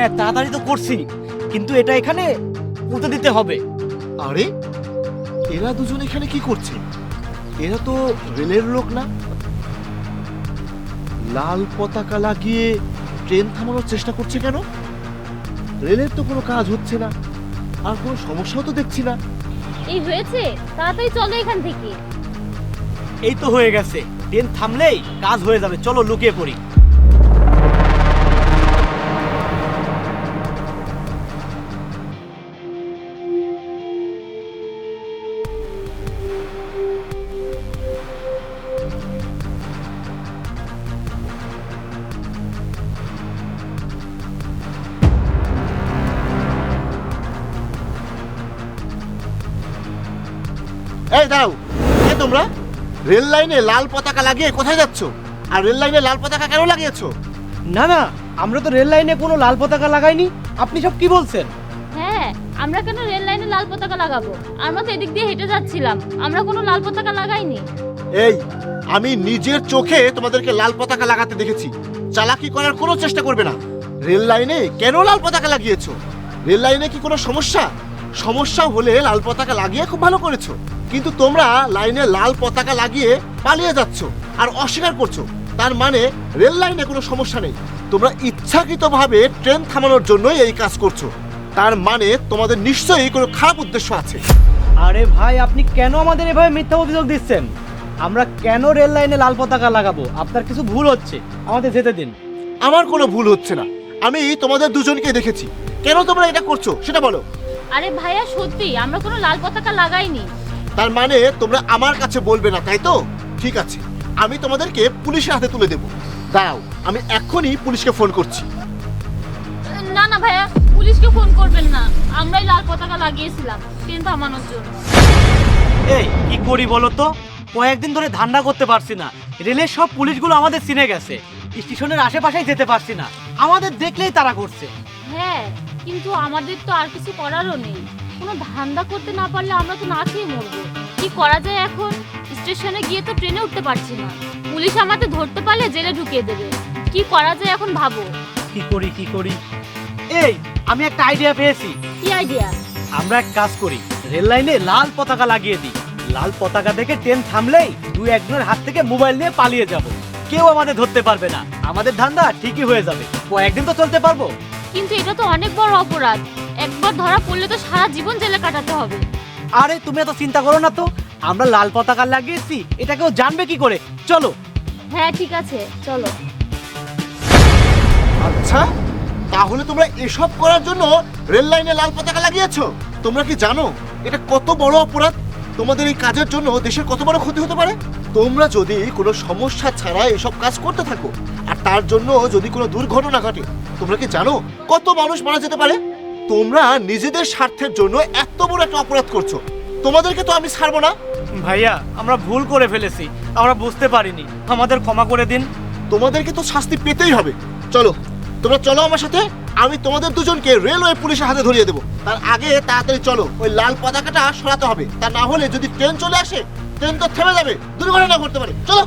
হ্যাঁ তাড়াতাড়ি তো করছি, কিন্তু এটা এখানে পুঁতে দিতে হবে। আরে এরা দুজন এখানে কি করছে? এরা তো রেলের লোক না। লাল পতাকা লাগিয়ে ট্রেন থামানোর চেষ্টা করছে কেন? রেলের তো কোনো কাজ হচ্ছে না, আর কোনো সমস্যাও তো দেখছি না। এই হয়েছে, তাড়াতাড়ি চলো এখান থেকে। এই তো হয়ে গেছে, ট্রেন থামলেই কাজ হয়ে যাবে, চলো লুকিয়ে পড়ি। এই দাঁড়াও, কে তোমরা? রেল লাইনে লাল পতাকা লাগিয়ে কোথায় যাচ্ছ? আর রেল লাইনে লাল পতাকা কেন লাগিয়েছো? না না, আমরা তো রেল লাইনে কোনো লাল পতাকা লাগাইনি, আপনি সব কি বলছেন? হ্যাঁ, আমরা কেন রেল লাইনে লাল পতাকা লাগাবো? আমরা তো এদিক দিয়ে হেঁটে যাচ্ছিলাম, আমরা কোনো লাল পতাকা লাগাইনি। এই, আমি নিজের চোখে তোমাদেরকে লাল পতাকা লাগাতে দেখেছি। চালাকি করার কোনো চেষ্টা করবে না। রেল লাইনে কেন লাল পতাকা লাগিয়েছো? রেল লাইনে কি কোনো সমস্যা? সমস্যা হলে লাল পতাকা লাগিয়ে খুব ভালো করেছো, কিন্তু তোমরা লাইনে লাল পতাকা লাগিয়ে পালিয়ে যাচ্ছ আর অস্বীকার করছো। তার মানে রেল লাইনে কোনো সমস্যা নেই, তোমরা ইচ্ছাকৃতভাবে ট্রেন থামানোর জন্যই এই কাজ করছো। তার মানে তোমাদের নিশ্চয়ই কোনো খারাপ উদ্দেশ্য আছে। আরে ভাই, আপনি কেন আমাদের এভাবে মিথ্যা অভিযোগ দিচ্ছেন? আমরা কেন রেল লাইনে লাল পতাকা লাগাবো? আপনার কিছু ভুল হচ্ছে, আমাদের যেতে দিন। আমার কোনো ভুল হচ্ছে না, আমি তোমাদের দুজনকে দেখেছি। কেন তোমরা এটা করছো সেটা বলো। আরে ভাইয়া, সত্যি আমরা কোনো লাল পতাকা লাগাইনি। তার মানে তোমরা আমার কাছে বলবে না, তাই তো? ঠিক আছে, আমি তোমাদেরকে পুলিশের হাতে তুলে দেব। দাঁড়াও, আমি এখনই পুলিশকে ফোন করছি। না না ভাইয়া, পুলিশকে ফোন করবেন না, আমরাই লাল পতাকা লাগিয়েছিলাম ট্রেন থামানোর জন্য। এই কি করি বলো তো, কয়েকদিন ধরে ধান্দা করতে পারছি না। রেলের সব পুলিশগুলো আমাদের চিনে গেছে, স্টেশনের আশেপাশেই যেতে পারছি না, আমাদের দেখলেই তারা করছে। হ্যাঁ, কিন্তু আমাদের তো আর কিছু করারও নেই। কোনো ধান্দা করতে না পারলে আমরা তো না খেয়ে মরবো। কি করা যায় এখন? স্টেশনে গিয়ে তো ট্রেনে উঠতে পারছি না, পুলিশ আমাদের ধরতে পারলে জেলে ঢুকিয়ে দেবে। কি করা যায় এখন ভাবো। কি করি কি করি? এই, আমি একটা আইডিয়া পেয়েছি। কি আইডিয়া? আমরা এক কাজ করি, রেল লাইনে লাল পতাকা লাগিয়ে দিই। লাল পতাকা দেখে ট্রেন থামলেই দুই একজনের হাত থেকে মোবাইল নিয়ে পালিয়ে যাব, কেউ আমাদের ধরতে পারবে না, আমাদের ধান্দা ঠিকই হয়ে যাবে। কয়েকদিন তো চলতে পারবো। কিন্তু এটা তো অনেক বড় অপরাধ, একবার ধরা পড়লে তো সারা জীবন জেলে কাটাতে হবে। আরে তুমি এত চিন্তা করো না তো, আমরা লাল পতাকা লাগিয়েছি, এটা কেউ জানবে কি করে? চলো। হ্যাঁ ঠিক আছে, চলো। আচ্ছা, তাহলে তোমরা এসব করার জন্য রেল লাইনে লাল পতাকা লাগিয়েছো? তোমরা কি জানো এটা কত বড় অপরাধ? তোমাদের এই কাজের জন্য দেশের কত বড় ক্ষতি হতে পারে? তোমরা যদি কোনো সমস্যা ছাড়া এসব কাজ করতে থাকো, আর তার জন্য যদি কোনো দুর্ঘটনা ঘটে, তোমরা কি জানো কত মানুষ মারা যেতে পারে? তোমরা নিজেদের স্বার্থের জন্য এত বড় একটা অপরাধ করছো, তোমাদেরকে তো আমি ছাড়বো না। ভাইয়া, আমরা ভুল করে ফেলেছি, আমরা বুঝতে পারিনি, আমাদের ক্ষমা করে দিন। তোমাদেরকে তো শাস্তি পেতেই হবে। চলো, তোমরা চলো আমার সাথে, আমি তোমাদের দুজনকে রেলওয়ে পুলিশের হাতে ধরিয়ে দেবো। তার আগে তাড়াতাড়ি চলো, ওই লাল পতাকাটা সরাতে হবে, তা না হলে যদি ট্রেন চলে আসে, ট্রেন তো থেমে যাবে, দুর্ঘটনা ঘটতে পারে। চলো।